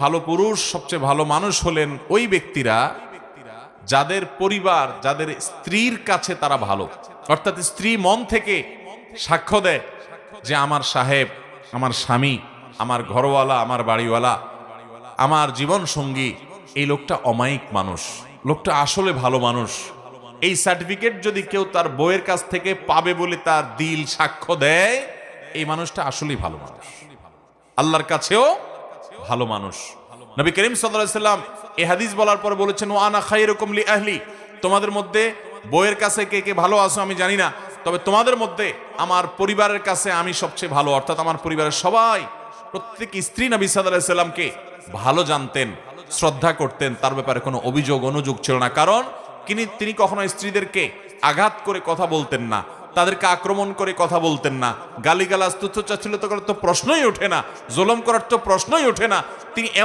ভালো পুরুষ সবচেয়ে ভালো মানুষ হলেন ওই ব্যক্তিরা যাদের পরিবার, যাদের স্ত্রীর কাছে তারা ভালো, অর্থাৎ স্ত্রী মন থেকে সাক্ষ্য দেয় যে আমার সাহেব, আমার স্বামী, আমার ঘরওয়ালা, আমার বাড়িওয়ালা, আমার জীবন সঙ্গী, এই লোকটা অমায়িক মানুষ, লোকটা আসলে ভালো মানুষ। এই সার্টিফিকেট যদি কেউ তার বউয়ের কাছ থেকে পাবে বলে তার দিল সাক্ষ্য দেয়, এই মানুষটা আসলেই ভালো মানুষ, আল্লাহর কাছেও ভালো মানুষ। নবী করিম সাল্লাল্লাহু আলাইহি সাল্লাম এই হাদিস বলার পর বলেছেন, ওয়া আনা খায়রুকুম লি আহলি, তোমাদের মধ্যে বউয়ের কাছে কে কে ভালো আছো আমি জানি না, তবে তোমাদের মধ্যে আমার পরিবারের কাছে আমি সবচেয়ে ভালো। অর্থাৎ আমার পরিবারের সবাই, প্রত্যেক স্ত্রী নবী সাল্লাল্লাহু আলাইহি সাল্লামকে ভালো জানতেন, শ্রদ্ধা করতেন, তার ব্যাপারে কোনো অভিযোগ অনুযোগ ছিল না। কারণ তিনি কখনো স্ত্রীদেরকে আঘাত করে কথা বলতেন না, তাদেরকে আক্রমণ করে কথা বলতেন না, গালিগালাজ তুচ্ছতাচ্ছিল্য করার তো প্রশ্নই ওঠে না, জুলুম করার তো প্রশ্নই ওঠে না। তিনি এমন